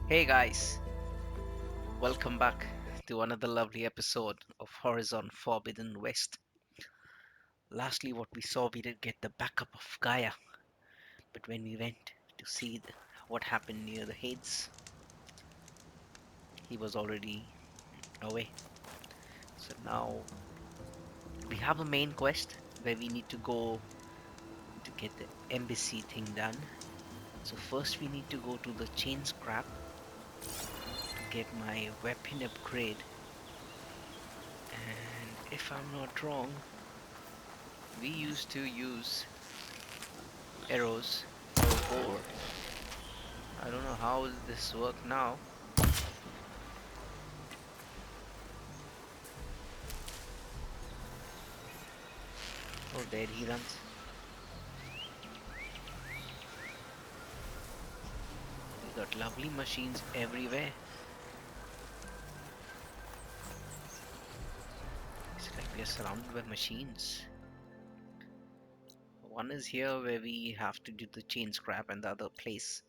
Hey guys, welcome back to another lovely episode of Horizon Forbidden West. Lastly, what we saw, we did get the backup of Gaia, but when we went to see what happened near the Hades, he was already away. So now we have a main quest where we need to go to get the embassy thing done. So first we need to go to the chain scrap to get my weapon upgrade. And if I'm not wrong, we used to use arrows for ore. I don't know how this work now. Oh, there he runs. We got lovely machines everywhere. It's like we are surrounded by machines. One is here where we have to do the chain scrap, and the other place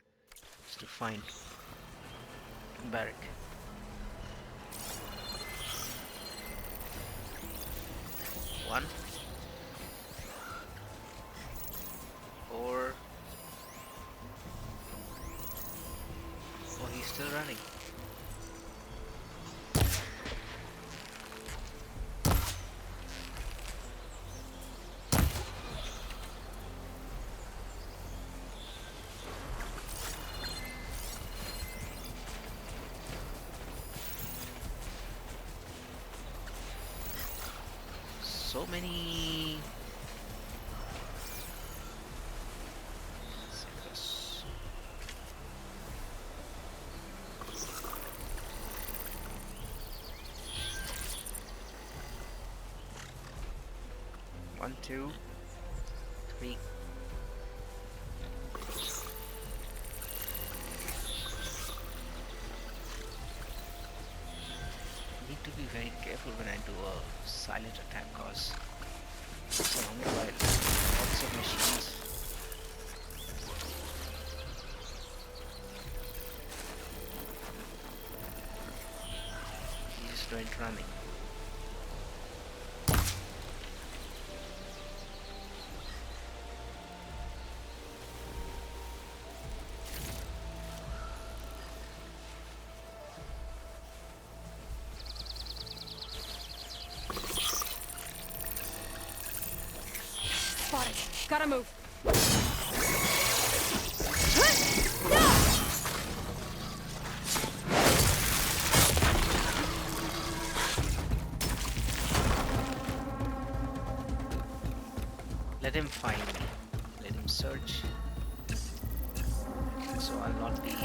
is to find barrack. One, or oh, he's still running. So many. One, two, three. Need to be very careful when I do a silent attack, cause I'm surrounded by lots of machines. He just went running. Spotted. Gotta move. Let him find me. Let him search. So I'll not be.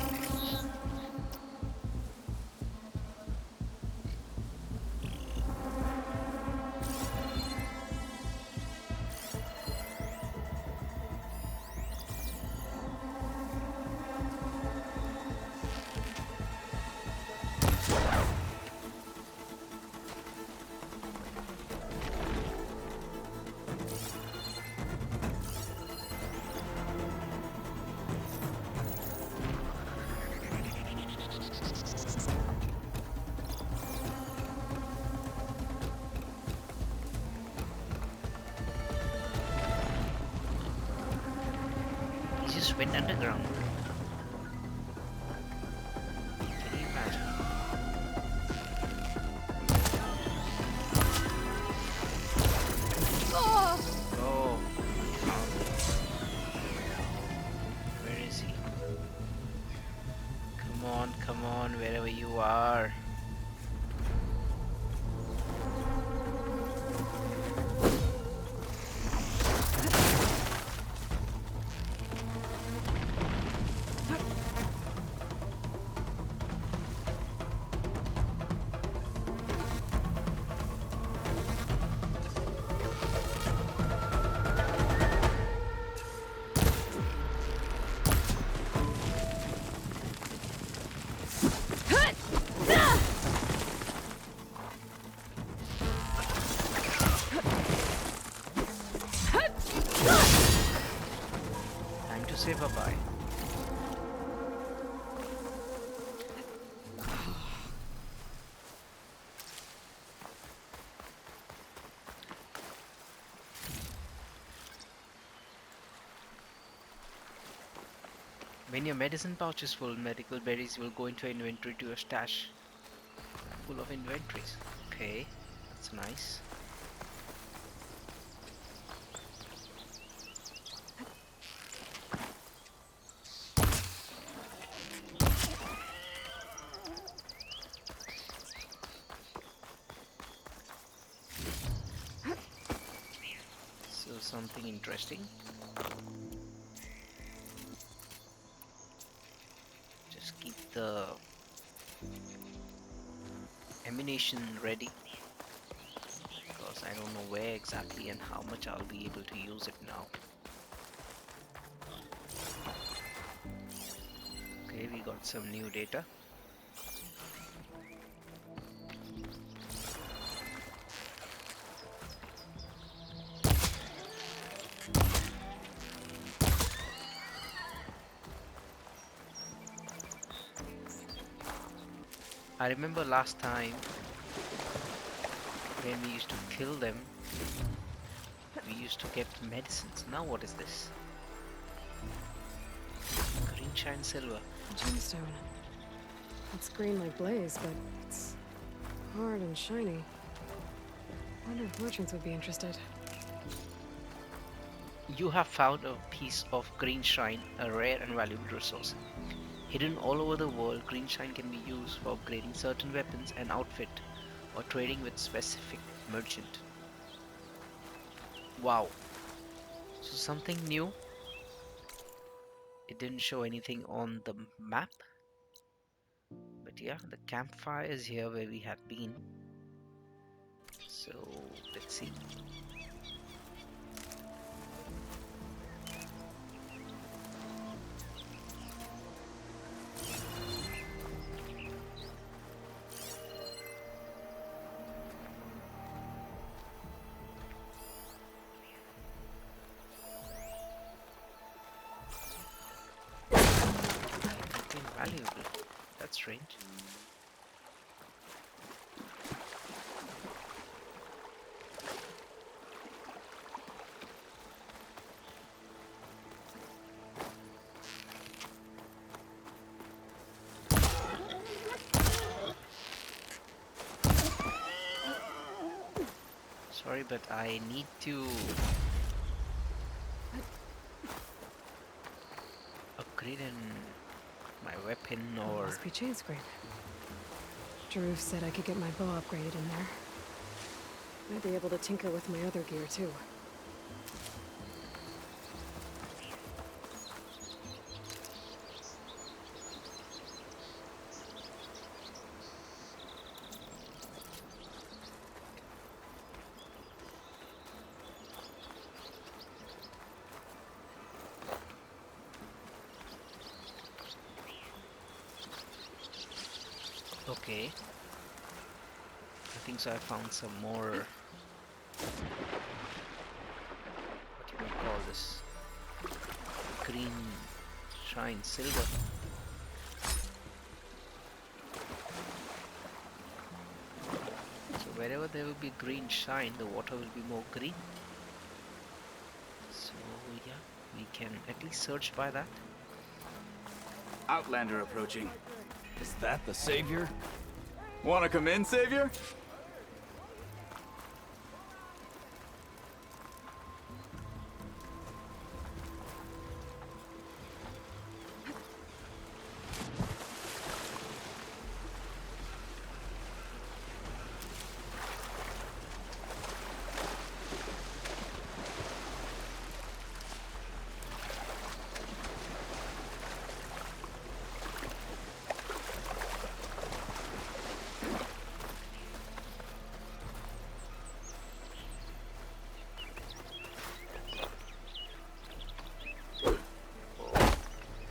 He just went underground. Can you imagine? Oh! Oh, where is he? Come on, wherever you are. When your medicine pouch is full, medical berries will go into inventory to your stash full of inventories. Okay, that's nice. So something interesting. Just keep the ammunition ready because I don't know where exactly and how much I'll be able to use it now. Okay, we got some new data. I remember last time when we used to kill them, we used to get medicines. Now what is this? Green shine silver. A gemstone. It's green like blaze, but it's hard and shiny. Wonder if merchants would be interested. You have found a piece of green shine, a rare and valuable resource. Hidden all over the world, green shine can be used for upgrading certain weapons and outfit or trading with specific merchant. Wow. So something new. It didn't show anything on the map. But yeah, the campfire is here where we have been. So let's see. Anything valuable. That's strange. Sorry, but I need to upgrade my weapon or... Must be chain scrape. Jaruf said I could get my bow upgraded in there. Might be able to tinker with my other gear too. Okay. I think so I found some more... What do we call this? Green shine silver. So wherever there will be green shine, the water will be more green. So yeah, we can at least search by that. Outlander approaching. Is that the Savior? Wanna come in, Savior?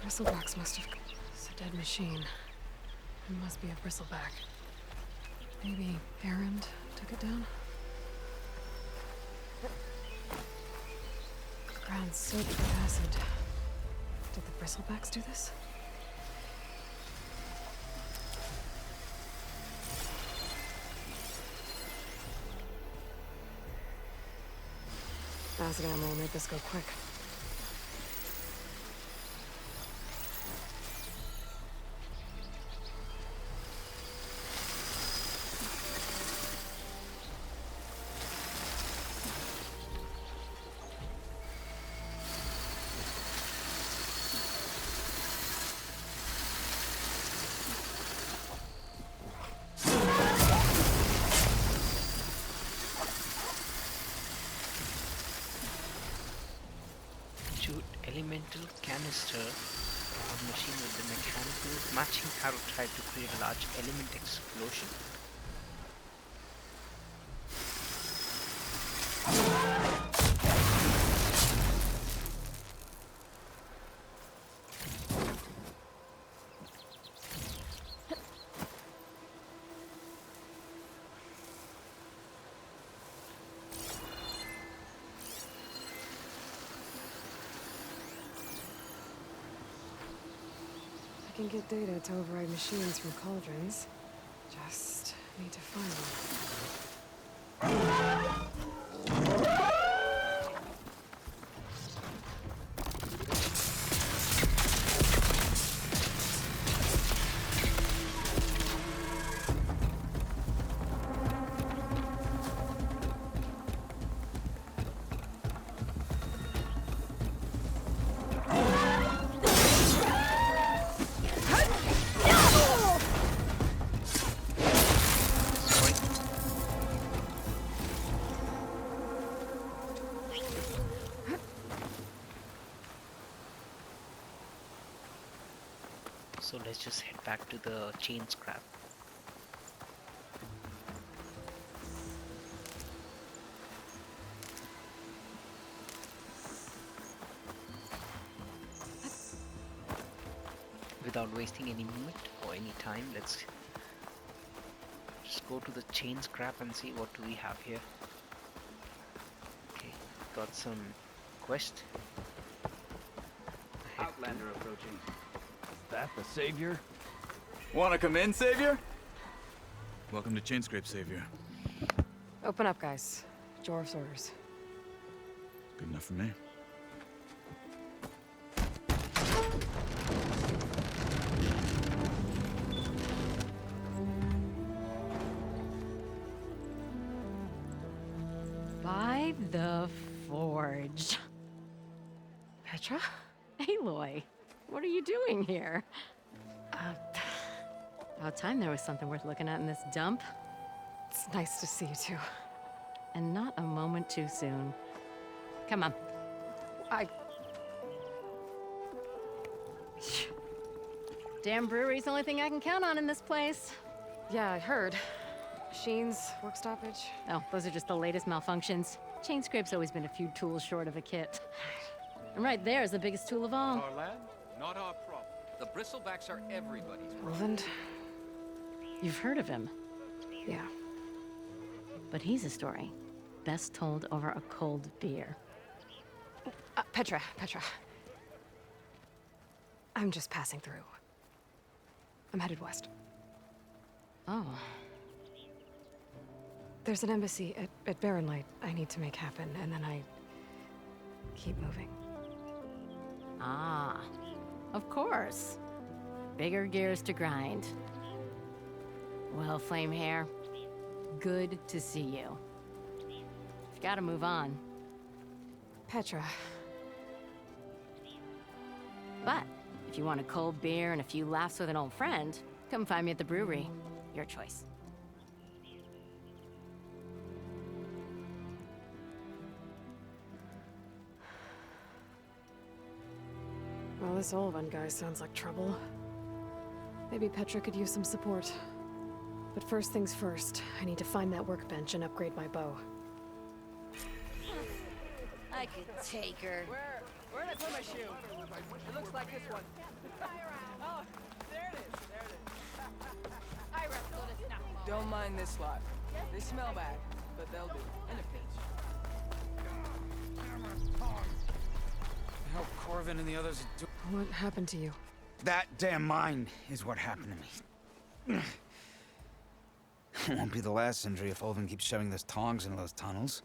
Bristlebacks must have... It's a dead machine. It must be a bristleback. Maybe Errand took it down? Ground soaked with acid. Did the bristlebacks do this? Acid ammo will make this go quick. metal canister or machine with the mechanical matching arrow tried to create a large element explosion. I can get data to override machines from cauldrons. Just need to find them. So let's just head back to the chain scrap. Without wasting any moment or any time, let's just go to the chain scrap and see what do we have here. Okay, got some quest. Outlander approaching. Is that the savior? Wanna come in, savior? Welcome to Chainscrape, Savior. Open up, guys. Jorv's orders. Good enough for me. By the forge. Petra? Aloy, what are you doing here? About time there was something worth looking at in this dump. It's nice to see you too. And not a moment too soon. Come on. Damn brewery's the only thing I can count on in this place. Yeah, I heard. Machines, work stoppage. Oh, those are just the latest malfunctions. Chainscrape's always been a few tools short of a kit. And right there is the biggest tool of all. Our land, not our problem. The bristlebacks are everybody's problem. Roland? You've heard of him, Yeah. but he's a story best told over a cold beer. Petra. I'm just passing through. I'm headed west. Oh, There's an embassy at Barren Light I need to make happen, and then I keep moving. ah, of course. Bigger gears to grind. Well, Flame Hair, good to see you. You've got to move on. Petra. But if you want a cold beer and a few laughs with an old friend, come find me at the brewery. Your choice. Well, this Olvan guy sounds like trouble. Maybe Petra could use some support. But first things first, I need to find that workbench and upgrade my bow. I could take her. Where'd I put my shoe? It looks like this one. Oh, there it is. Don't mind this lot. They smell bad, but they'll do in a pinch. I hope Corvin and the others are doing. What happened to you? That damn mine is what happened to me. It won't be the last injury if Olvin keeps shoving those tongs into those tunnels.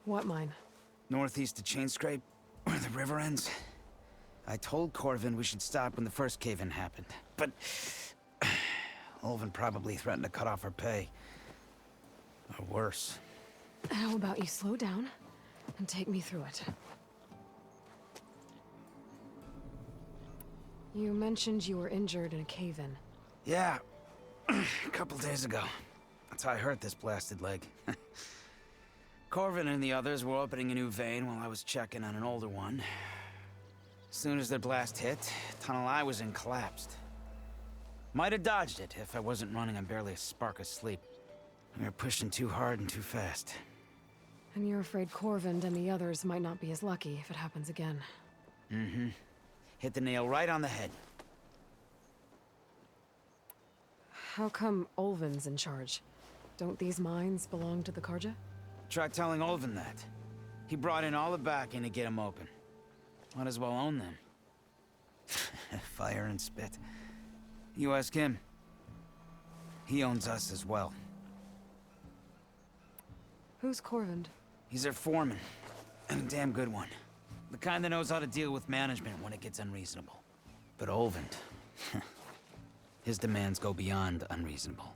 What mine? Northeast of Chainscrape, where the river ends. I told Corvin we should stop when the first cave-in happened, but Olvin probably threatened to cut off our pay. Or worse. How about you slow down and take me through it? You mentioned you were injured in a cave-in. Yeah, a couple days ago. That's how I hurt this blasted leg. Corvin and the others were opening a new vein while I was checking on an older one. Soon as their blast hit, tunnel I was in collapsed. Might have dodged it if I wasn't running on barely a spark of sleep. We were pushing too hard and too fast. And you're afraid Corvind and the others might not be as lucky if it happens again. Mm-hmm. Hit the nail right on the head. How come Ulvin's in charge? Don't these mines belong to the Karja? Try telling Olvin that. He brought in all the backing to get them open. Might as well own them. Fire and spit. You ask him. He owns us as well. Who's Corvind? He's their foreman. And a damn good one. The kind that knows how to deal with management when it gets unreasonable. But Olvind... his demands go beyond unreasonable.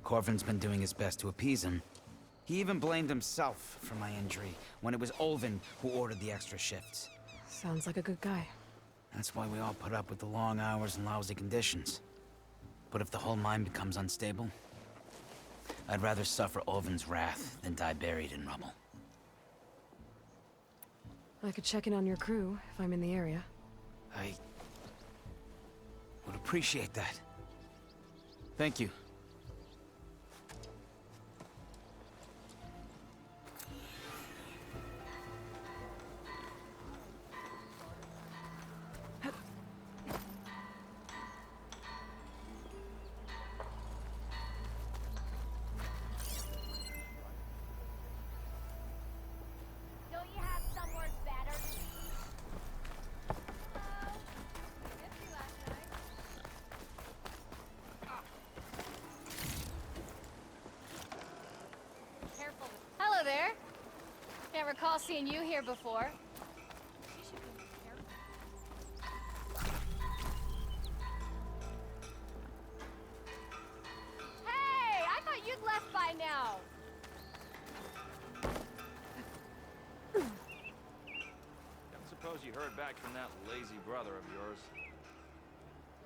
Corvin's been doing his best to appease him. He even blamed himself for my injury when it was Olvin who ordered the extra shifts. Sounds like a good guy. That's why we all put up with the long hours and lousy conditions. But if the whole mine becomes unstable, I'd rather suffer Olvin's wrath than die buried in rubble. I could check in on your crew if I'm in the area. I would appreciate that. Thank you. Don't you have somewhere better? Careful. Hello there. Can't recall seeing you here before. Hey, I thought you'd left by now. Don't suppose you heard back from that lazy brother of yours.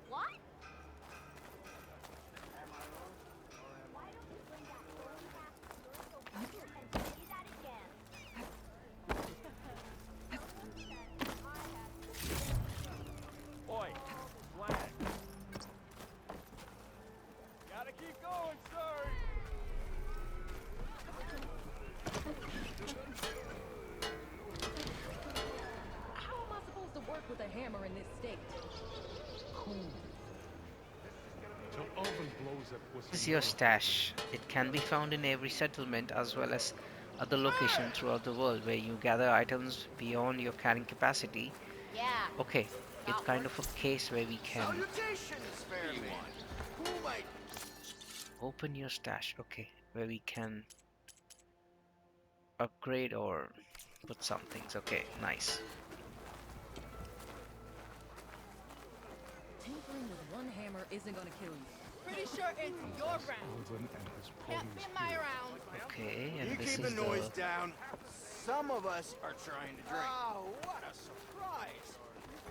What? Oi, flag. Gotta keep going, sorry. How am I supposed to work with a hammer in this state? This is your stash. It can be found in every settlement as well as other locations throughout the world where you gather items beyond your carrying capacity. Yeah. Okay, it's kind of a case where we can open your stash. Okay, where we can upgrade or put some things. Okay, nice. Tinkering with one hammer isn't gonna kill you. Pretty sure it's your round. Can't be my round. Okay, and You this keep is the noise the down. Some of us are trying to drink. Oh, what a surprise!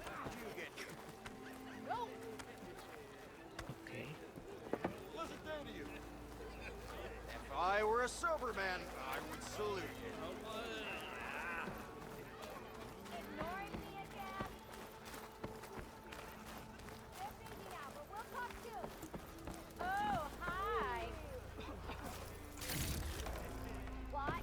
How did you get here? No. okay. What's it do to you? If I were a sober man, I would salute you. Ignoring me again? We're busy now, but we'll talk soon. Oh, hi. What?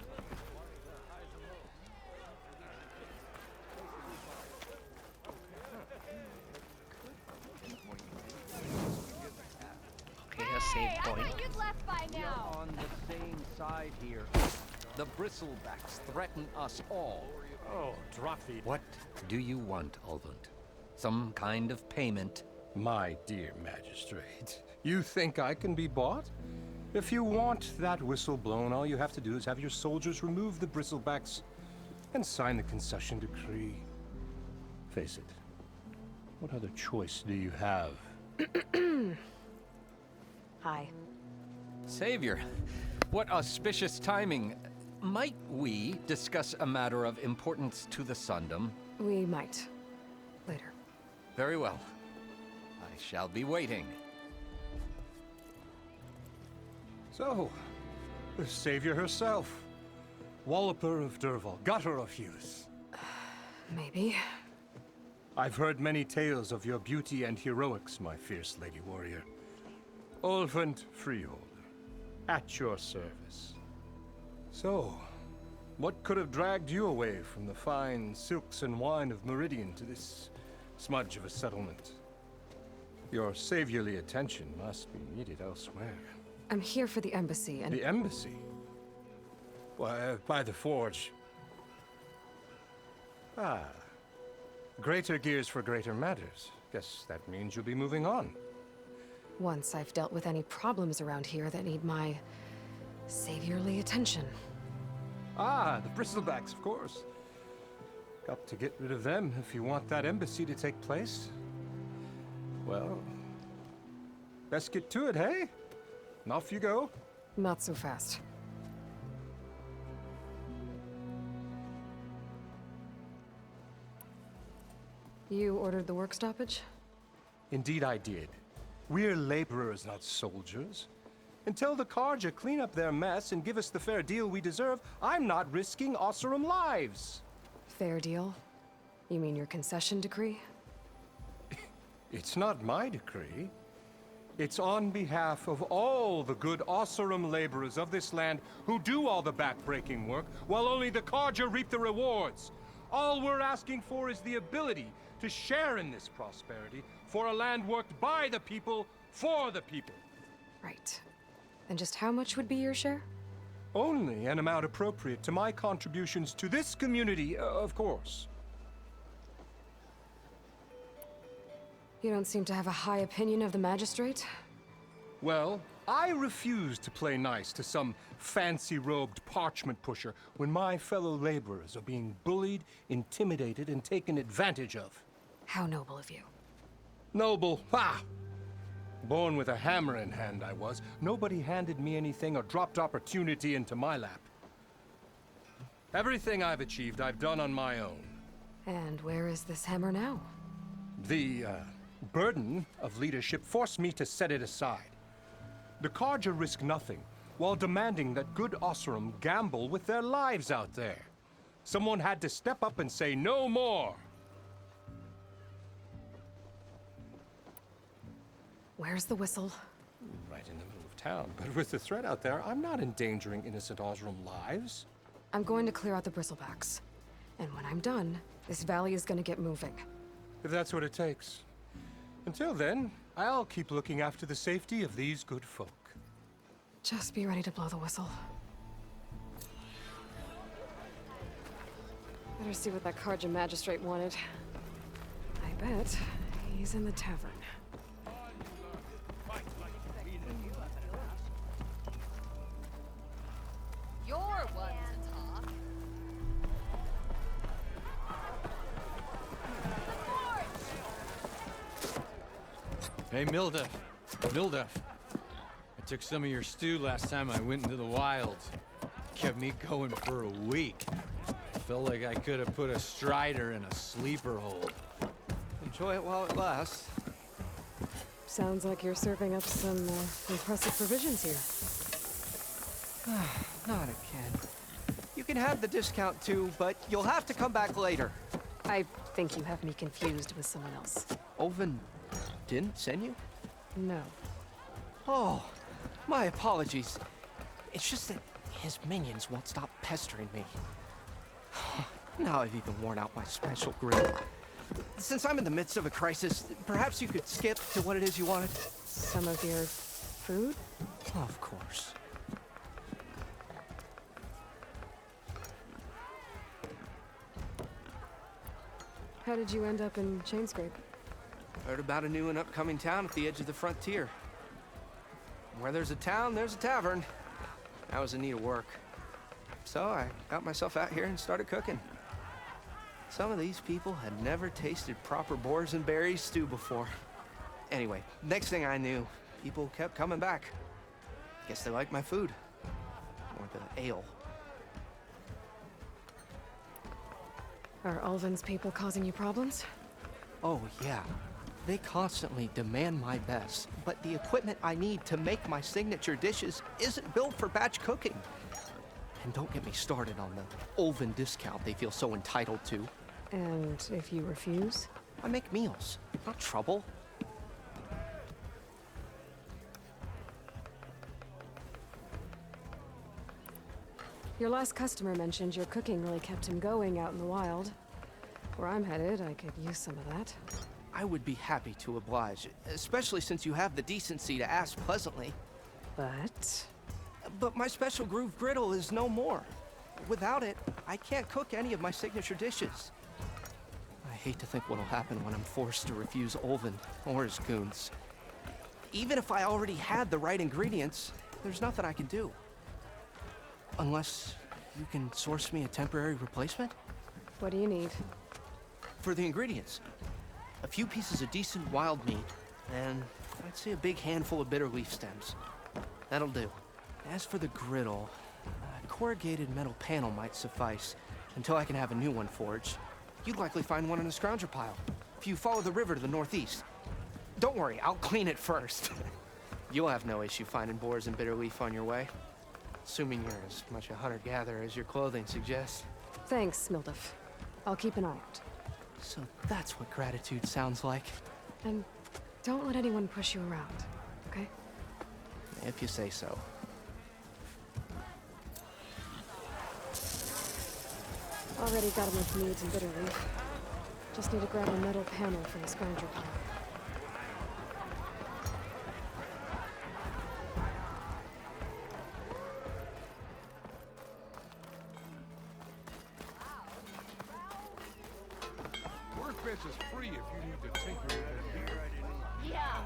Okay, a save Hey, I point. thought you'd left by now. On the same side here. The bristlebacks threaten us all. Oh, drop the... What do you want, Ulvund? Some kind of payment? My dear magistrate, you think I can be bought? If you want that whistle blown, all you have to do is have your soldiers remove the bristlebacks and sign the concession decree. Face it, what other choice do you have? Hi. Savior, what auspicious timing. Might we discuss a matter of importance to the Sundom? We might. Later. Very well. I shall be waiting. So, the savior herself. Walloper of Derval, gutter of youth. Maybe. I've heard many tales of your beauty and heroics, my fierce lady warrior. Ulvund Freeholder, at your service. So, what could have dragged you away from the fine silks and wine of Meridian to this smudge of a settlement? Your saviorly attention must be needed elsewhere. I'm here for the embassy and... The embassy? Why, by the forge. Ah. Greater gears for greater matters. Guess that means you'll be moving on. Once I've dealt with any problems around here that need my saviorly attention. Ah, the bristlebacks, of course. Got to get rid of them if you want that embassy to take place. Well, best get to it, hey? And off you go. Not so fast. You ordered the work stoppage? Indeed I did. We're laborers, not soldiers. Until the Carja clean up their mess and give us the fair deal we deserve, I'm not risking Osseram lives. Fair deal? You mean your concession decree? It's not my decree. It's on behalf of all the good Osseram laborers of this land who do all the back-breaking work, while only the Carja reap the rewards. All we're asking for is the ability to share in this prosperity for a land worked by the people, for the people. Right. And just how much would be your share? Only an amount appropriate to my contributions to this community, of course. You don't seem to have a high opinion of the magistrate? Well, I refuse to play nice to some fancy-robed parchment pusher when my fellow laborers are being bullied, intimidated, and taken advantage of. How noble of you. Noble? Ha! Born with a hammer in hand, I was. Nobody handed me anything or dropped opportunity into my lap. Everything I've achieved, I've done on my own. And where is this hammer now? The, burden of leadership forced me to set it aside. The Carja risk nothing, while demanding that good Osseram gamble with their lives out there. Someone had to step up and say no more. Where's the whistle? Right in the middle of town, but with the threat out there, I'm not endangering innocent Osseram lives. I'm going to clear out the bristlebacks. And when I'm done, this valley is going to get moving. If that's what it takes. Until then, I'll keep looking after the safety of these good folk. Just be ready to blow the whistle. Better see what that Carja magistrate wanted. I bet he's in the tavern. You're one to talk. Hey, Milda. I took some of your stew last time I went into the wilds. Kept me going for a week. Felt like I could have put a strider in a sleeper hold. Enjoy it while it lasts. Sounds like you're serving up some impressive provisions here. Not again. You can have the discount too, but you'll have to come back later. I think you have me confused with someone else. Oven didn't send you? No. Oh, my apologies. It's just that his minions won't stop pestering me. Now I've even worn out my special grill. Since I'm in the midst of a crisis, perhaps you could skip to what it is you wanted? Some of your food? Of course. How did you end up in Chainscrape? Heard about a new and upcoming town at the edge of the frontier. Where there's a town, there's a tavern. I was in need of work. So I got myself out here and started cooking. Some of these people had never tasted proper boars and berries stew before. Anyway, next thing I knew, people kept coming back. Guess they liked my food. Or the ale. Are Ulvund's people causing you problems? Oh, yeah. They constantly demand my best, but the equipment I need to make my signature dishes isn't built for batch cooking. And don't get me started on the Ulvund discount they feel so entitled to. And if you refuse? I make meals, not trouble. Your last customer mentioned your cooking really kept him going out in the wild. Where I'm headed, I could use some of that. I would be happy to oblige, especially since you have the decency to ask pleasantly. But my special groove griddle is no more. Without it, I can't cook any of my signature dishes. I hate to think what'll happen when I'm forced to refuse Olvin or his goons. Even if I already had the right ingredients, there's nothing I can do. Unless you can source me a temporary replacement? What do you need? For the ingredients, a few pieces of decent wild meat, and I'd say a big handful of bitter leaf stems. That'll do. As for the griddle, a corrugated metal panel might suffice until I can have a new one forged. You'd likely find one in a scrounger pile, if you follow the river to the northeast. Don't worry, I'll clean it first. You'll have no issue finding boars and bitter leaf on your way. Assuming you're as much a hunter-gatherer as your clothing suggests. Thanks, Mildef. I'll keep an eye out. So that's what gratitude sounds like. And don't let anyone push you around, okay? If you say so. Already got enough meat and bitter leaf. Just need to grab a metal panel from the scrounger pile. Workbench is free if you need to tinker with it here. Yeah,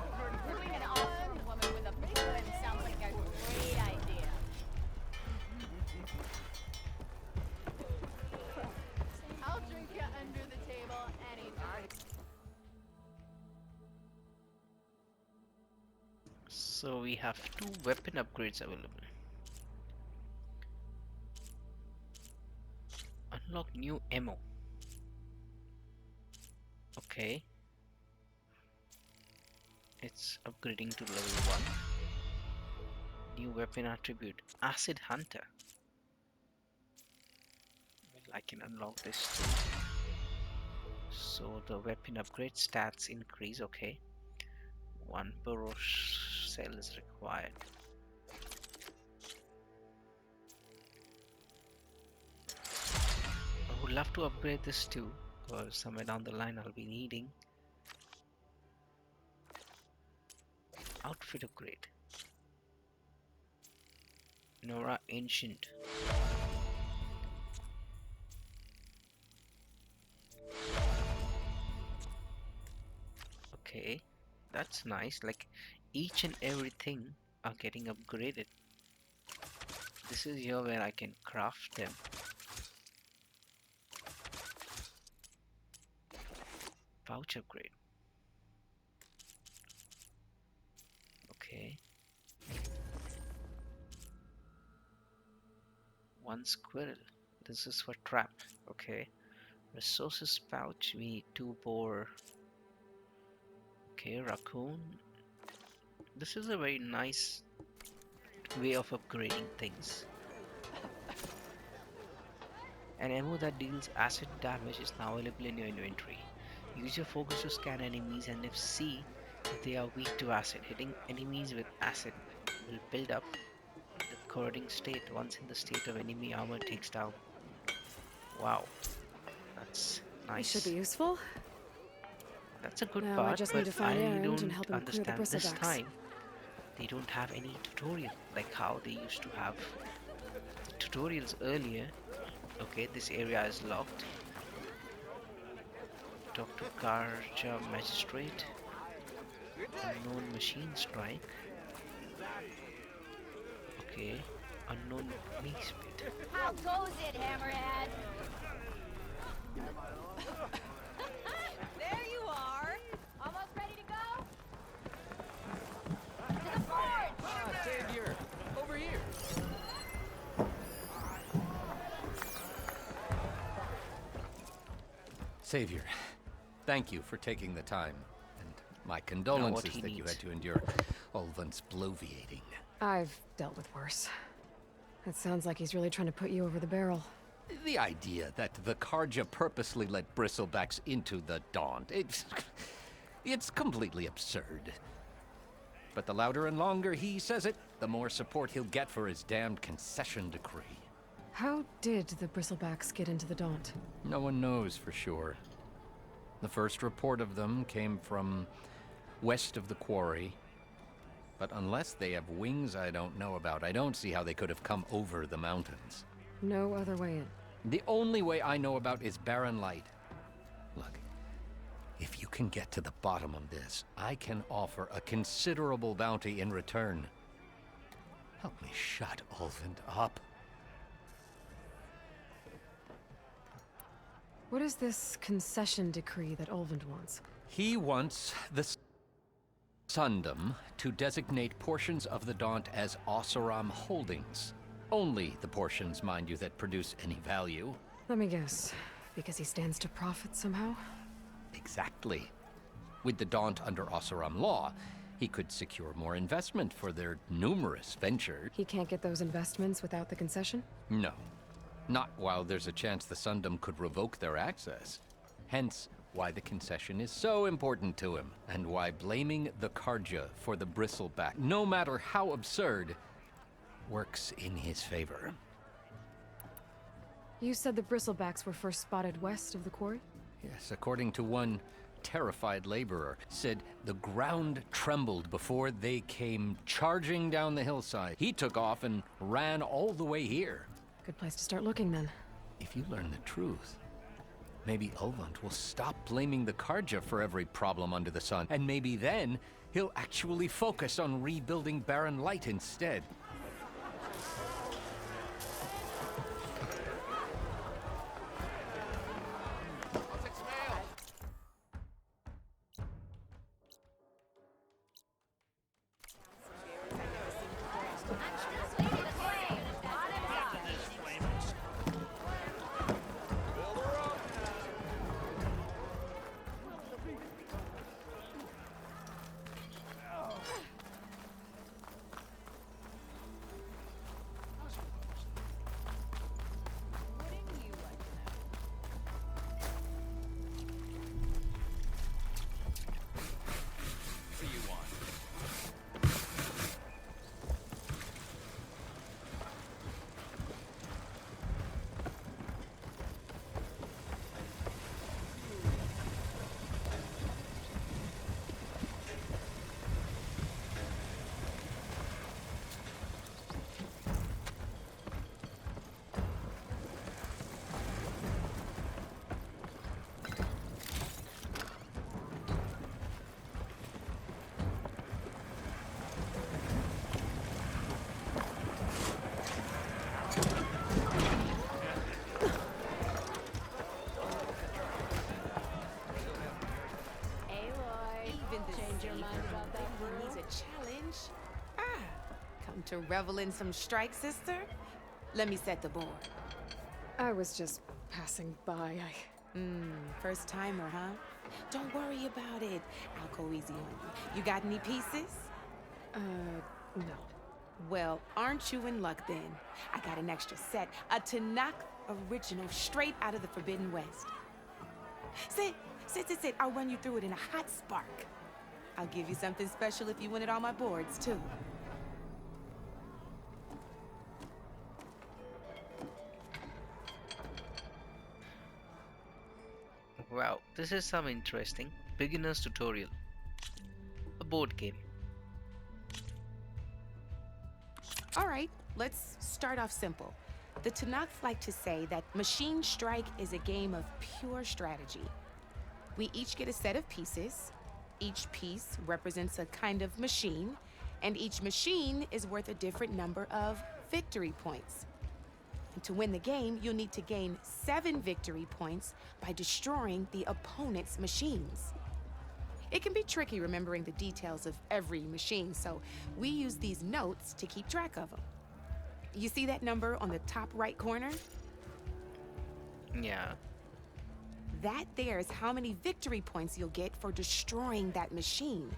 brewing an awesome woman with a big one sounds like a great idea. I'll drink you under the table anytime. So we have 2 weapon upgrades available. Unlock new ammo. Okay. It's upgrading to level 1. New weapon attribute, Acid Hunter. Well, I can unlock this too. So the weapon upgrade stats increase, okay. 1 burrow cell is required. I would love to upgrade this too, because somewhere down the line I'll be needing outfit upgrade. Nora Ancient. Okay, that's nice. Like each and everything are getting upgraded. This is here where I can craft them. Pouch upgrade. Okay. 1 squirrel. This is for trap. Okay. Resources pouch. We need 2 boar. Okay, raccoon. This is a very nice way of upgrading things. An ammo that deals acid damage is now available in your inventory. Use your focus to scan enemies, and if see if they are weak to acid, hitting enemies with acid will build up the corroding state. Once in the state of enemy armor takes down. Wow, that's nice. This should be useful. That's a good Now part, I just but need to find I Aaron don't and help him clear the understand this bristlebacks. time. They don't have any tutorial like how they used to have tutorials earlier. Okay, this area is locked. Talk to Garja Magistrate. Unknown machine strike. Okay, unknown mace pit. How goes it, Hammerhead? There you are. Almost ready to go? To the forge! Ah, Savior! Over here! Savior, thank you for taking the time, and my condolences that you had to endure Ulvan's bloviating. I've dealt with worse. It sounds like he's really trying to put you over the barrel. The idea that the Karja purposely let bristlebacks into the Daunt, it's completely absurd. But the louder and longer he says it, the more support he'll get for his damned concession decree. How did the Bristlebacks get into the Daunt? No one knows for sure. The first report of them came from west of the quarry. But unless they have wings I don't know about, I don't see how they could have come over the mountains. No other way in. The only way I know about is barren light. Look, if you can get to the bottom of this, I can offer a considerable bounty in return. Help me shut Ulvund up. What is this concession decree that Ulvund wants? He wants the Sundom to designate portions of the Daunt as Oseram holdings. Only the portions, mind you, that produce any value. Let me guess. Because he stands to profit somehow? Exactly. With the Daunt under Oseram law, he could secure more investment for their numerous ventures. He can't get those investments without the concession? No. Not while there's a chance the Sundom could revoke their access. Hence, why the concession is so important to him, and why blaming the Karja for the bristleback, no matter how absurd, works in his favor. You said the Bristlebacks were first spotted west of the quarry? Yes, according to one terrified laborer, said the ground trembled before they came charging down the hillside. He took off and ran all the way here. Good place to start looking, then. If you learn the truth, maybe Ulvund will stop blaming the Karja for every problem under the sun, and maybe then he'll actually focus on rebuilding Barren Light instead. To revel in some strike, sister? Let me set the board. I was just passing by. First timer, huh? Don't worry about it. I'll go easy on you. You got any pieces? No. Well, aren't you in luck then? I got an extra set, a Tanakh original straight out of the Forbidden West. Sit. I'll run you through it in a hot spark. I'll give you something special if you win it on my boards, too. Wow, this is some interesting beginner's tutorial. A board game. All right, let's start off simple. The Tanakh like to say that Machine Strike is a game of pure strategy. We each get a set of pieces. Each piece represents a kind of machine, and each machine is worth a different number of victory points. And to win the game, you'll need to gain 7 victory points by destroying the opponent's machines. It can be tricky remembering the details of every machine, so we use these notes to keep track of them. You see that number on the top right corner? Yeah. That there is how many victory points you'll get for destroying that machine.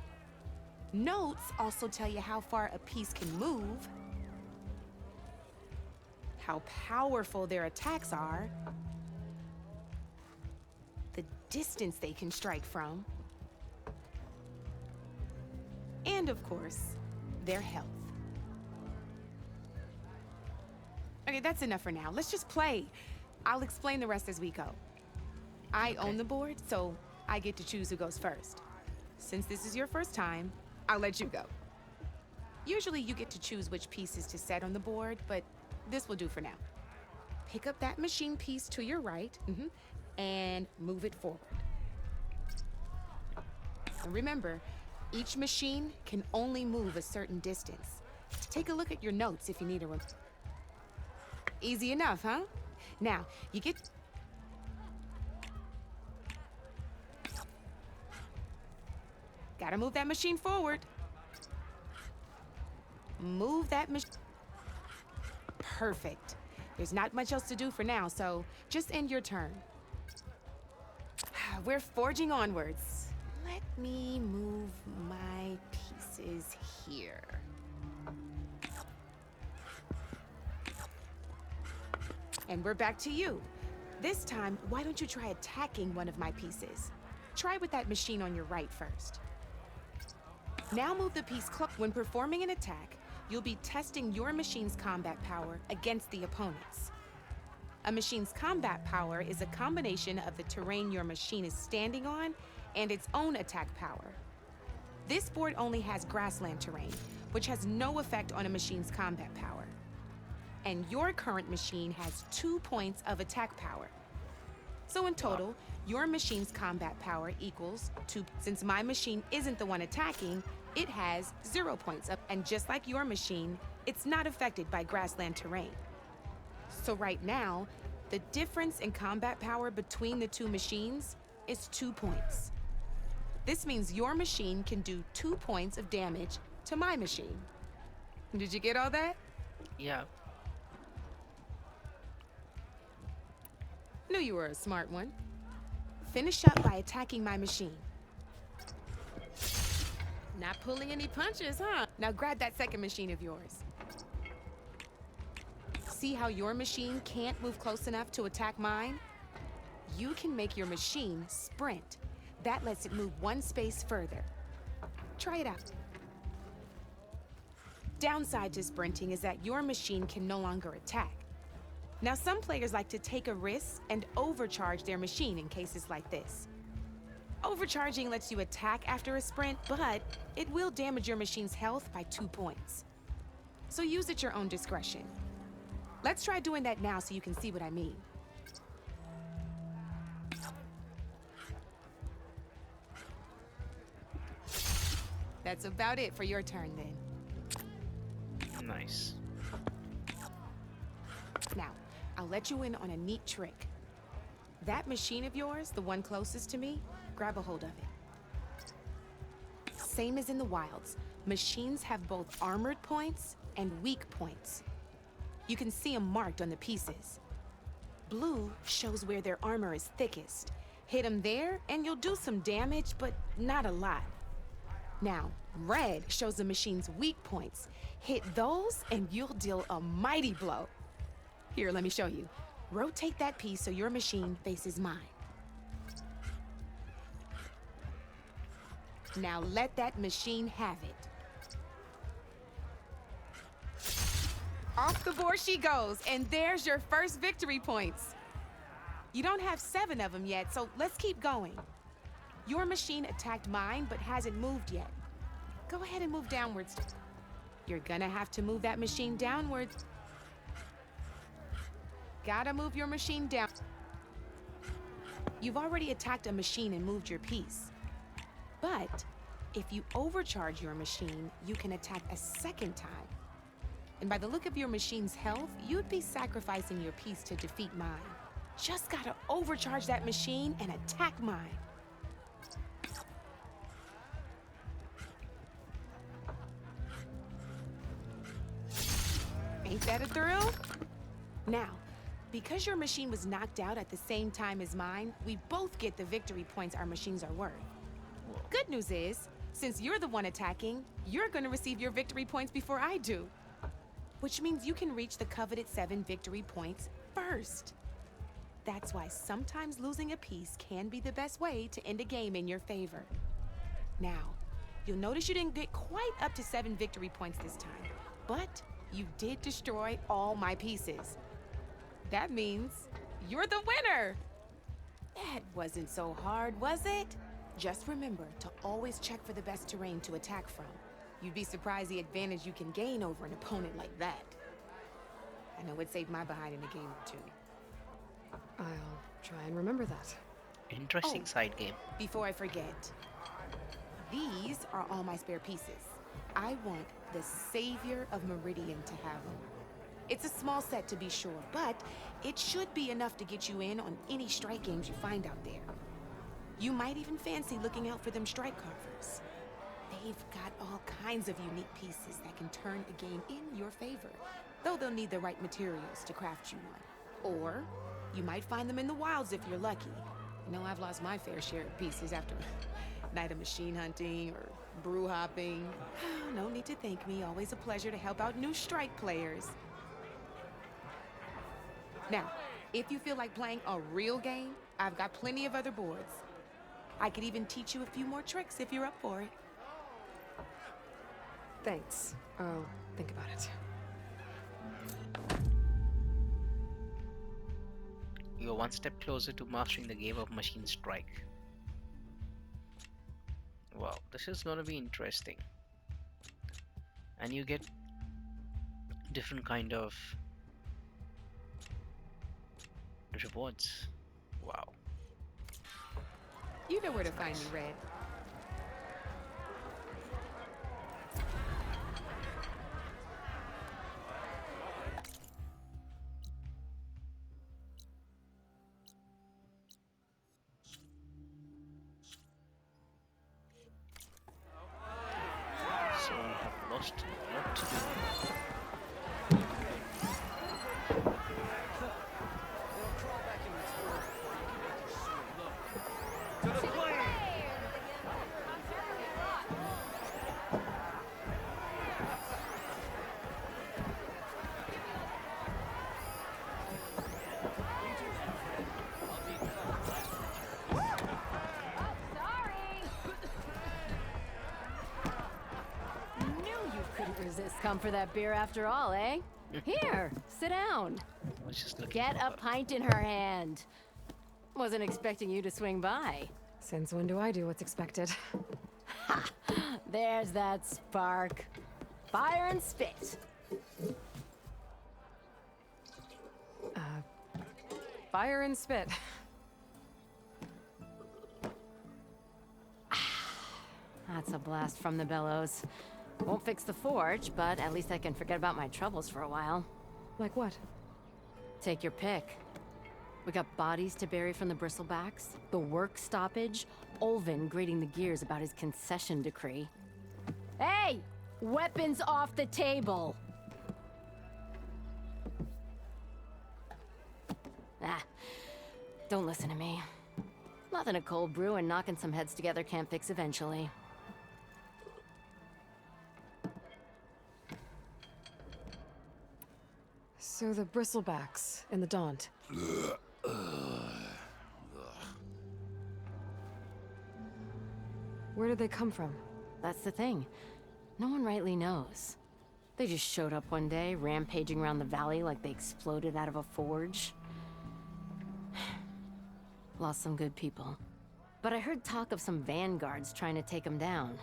Notes also tell you how far a piece can move, how powerful their attacks are, the distance they can strike from, and of course, their health. Okay, that's enough for now. Let's just play. I'll explain the rest as we go. I own the board, so I get to choose who goes first. Since this is your first time, I'll let you go. Usually you get to choose which pieces to set on the board, but this will do for now. Pick up that machine piece to your right, and move it forward. And remember, each machine can only move a certain distance. Take a look at your notes if you need a rem- Easy enough, huh? Now, you get... Gotta move that machine forward. Move that machine. Perfect. There's not much else to do for now, so just end your turn. We're forging onwards. Let me move my pieces here. And we're back to you. This time, why don't you try attacking one of my pieces? Try with that machine on your right first. Now move the piece close. When performing an attack, you'll be testing your machine's combat power against the opponent's. A machine's combat power is a combination of the terrain your machine is standing on and its own attack power. This board only has grassland terrain, which has no effect on a machine's combat power. And your current machine has 2 points of attack power. So in total, your machine's combat power equals 2. Since my machine isn't the one attacking, it has 0 points up. And just like your machine, it's not affected by grassland terrain. So right now, the difference in combat power between the two machines is 2 points. This means your machine can do 2 points of damage to my machine. Did you get all that? Yeah. Knew you were a smart one. Finish up by attacking my machine. Not pulling any punches, huh? Now grab that second machine of yours. See how your machine can't move close enough to attack mine? You can make your machine sprint. That lets it move 1 space further. Try it out. Downside to sprinting is that your machine can no longer attack. Now, some players like to take a risk and overcharge their machine in cases like this. Overcharging lets you attack after a sprint, but it will damage your machine's health by 2 points. So use at your own discretion. Let's try doing that now so you can see what I mean. That's about it for your turn then. Nice. Now, I'll let you in on a neat trick. That machine of yours, the one closest to me, grab a hold of it. Same as in the wilds, machines have both armored points and weak points. You can see them marked on the pieces. Blue shows where their armor is thickest. Hit them there and you'll do some damage, but not a lot. Now, red shows the machine's weak points. Hit those and you'll deal a mighty blow. Here, let me show you. Rotate that piece so your machine faces mine. Now let that machine have it. Off the board she goes, and there's your first victory points. You don't have 7 of them yet, so let's keep going. Your machine attacked mine, but hasn't moved yet. Go ahead and move downwards. You're gonna have to move that machine downwards. Gotta move your machine down. You've already attacked a machine and moved your piece. But if you overcharge your machine, you can attack a second time. And by the look of your machine's health, you'd be sacrificing your piece to defeat mine. Just gotta overcharge that machine and attack mine. Ain't that a thrill? Now, because your machine was knocked out at the same time as mine, we both get the victory points our machines are worth. Good news is, since you're the one attacking, you're gonna receive your victory points before I do. which means you can reach the coveted 7 victory points first. That's why sometimes losing a piece can be the best way to end a game in your favor. Now, you'll notice you didn't get quite up to 7 victory points this time, but you did destroy all my pieces. That means you're the winner! That wasn't so hard, was it? Just remember to always check for the best terrain to attack from. You'd be surprised the advantage you can gain over an opponent like that. I know it saved my behind in a game or two. I'll try and remember that. Interesting side game. Before I forget, these are all my spare pieces. I want the Savior of Meridian to have them. It's a small set to be sure, but it should be enough to get you in on any strike games you find out there. You might even fancy looking out for them strike carvers. They've got all kinds of unique pieces that can turn a game in your favor, though they'll need the right materials to craft you one. Or you might find them in the wilds if you're lucky. You know, I've lost my fair share of pieces after a night of machine hunting or brew hopping. No need to thank me. Always a pleasure to help out new strike players. Now, if you feel like playing a real game, I've got plenty of other boards. I could even teach you a few more tricks if you're up for it. Thanks. I'll think about it. You're one step closer to mastering the game of Machine Strike. Well, this is gonna be interesting. And you get different kind of rewards. Wow. You know where to find me, Red. So we have lost a lot to do. Resist. Come for that beer after all, eh? Here, sit down. Get a pint in her hand. Wasn't expecting you to swing by. Since when do I do what's expected? Ha! There's that spark. Fire and spit. Fire and spit. That's a blast from the bellows. Won't fix the forge, but at least I can forget about my troubles for a while. Like what? Take your pick. We got bodies to bury from the bristlebacks, the work stoppage, Olvin grating the gears about his concession decree. Hey! Weapons off the table! Don't listen to me. Nothing a cold brew and knocking some heads together can't fix eventually. So the bristlebacks in the Daunt. Where did they come from? That's the thing. No one rightly knows. They just showed up one day, rampaging around the valley like they exploded out of a forge. Lost some good people. But I heard talk of some vanguards trying to take them down.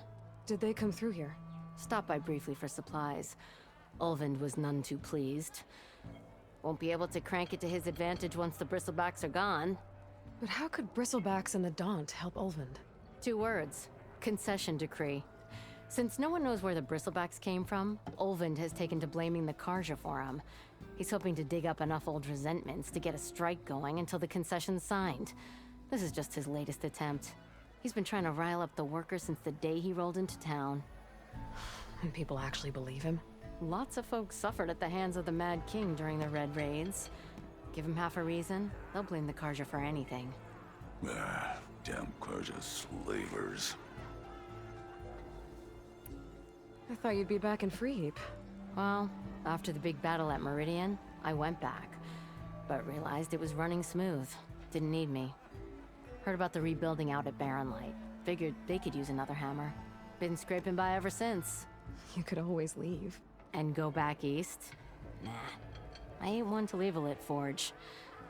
Did they come through here? Stopped by briefly for supplies. Ulvund was none too pleased. Won't be able to crank it to his advantage once the bristlebacks are gone. But how could bristlebacks and the Daunt help Ulvund? 2 words. Concession decree. Since no one knows where the bristlebacks came from, Ulvund has taken to blaming the Karja for him. He's hoping to dig up enough old resentments to get a strike going until the concession's signed. This is just his latest attempt. He's been trying to rile up the workers since the day he rolled into town. And people actually believe him? Lots of folks suffered at the hands of the Mad King during the Red Raids. Give him half a reason, they'll blame the Karja for anything. Damn Karja slavers. I thought you'd be back in Freeheap. Well, After the big battle at Meridian, I went back, but realized it was running smooth. Didn't need me. Heard about the rebuilding out at Barren Light. Figured they could use another hammer. Been scraping by ever since. You could always leave. And go back east? Nah. I ain't one to leave a lit forge.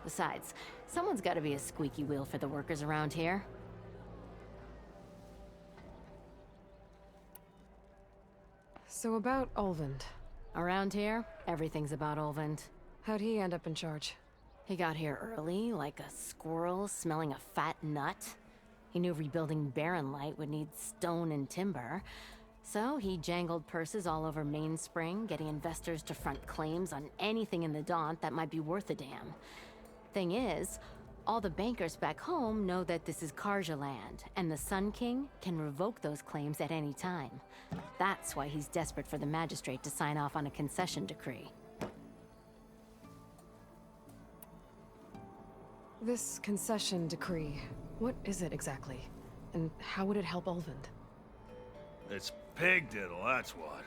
Besides, someone's gotta be a squeaky wheel for the workers around here. So about Ulvund. Around here, everything's about Ulvund. How'd he end up in charge? He got here early, like a squirrel smelling a fat nut. He knew rebuilding Barren Light would need stone and timber. So he jangled purses all over Mainspring, getting investors to front claims on anything in the Daunt that might be worth a damn. Thing is, all the bankers back home know that this is Karja land, and the Sun King can revoke those claims at any time. That's why he's desperate for the magistrate to sign off on a concession decree. This concession decree, what is it exactly? And how would it help Ulvund? It's pig diddle, that's what.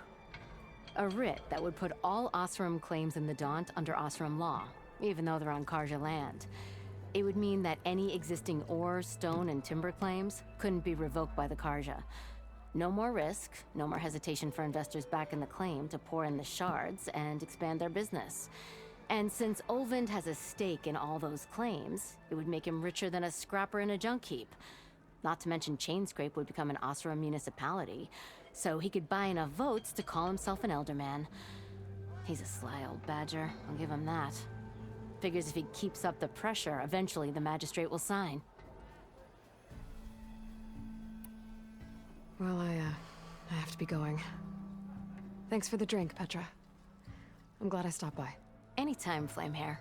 A writ that would put all Osram claims in the Daunt under Osram law, even though they're on Karja land. It would mean that any existing ore, stone, and timber claims couldn't be revoked by the Karja. No more risk, no more hesitation for investors back in the claim to pour in the shards and expand their business. And since Ulvund has a stake in all those claims, it would make him richer than a scrapper in a junk heap. Not to mention Chainscrape would become an Osram municipality, so he could buy enough votes to call himself an elderman. He's a sly old badger, I'll give him that. Figures if he keeps up the pressure, eventually the magistrate will sign. Well, I have to be going. Thanks for the drink, Petra. I'm glad I stopped by. Anytime, Flamehair.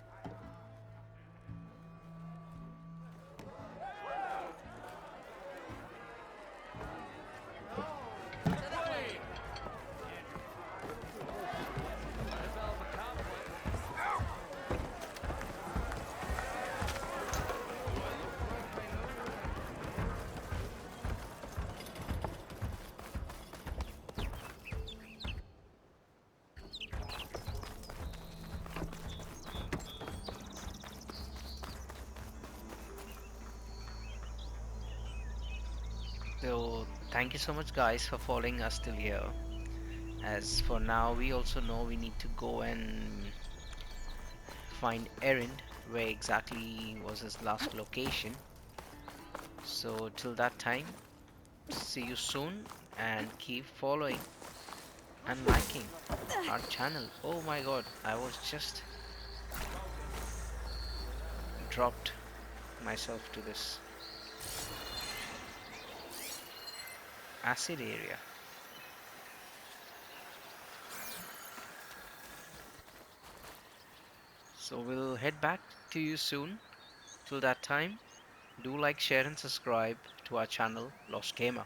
So thank you so much guys for following us till here. As for now, we also know we need to go and find Erend, where exactly was his last location. So till that time, see you soon and keep following and liking our channel. Oh my god, I was just dropped myself to this acid area. So we'll head back to you soon. Till that time, do like, share and subscribe to our channel Lost Gamer.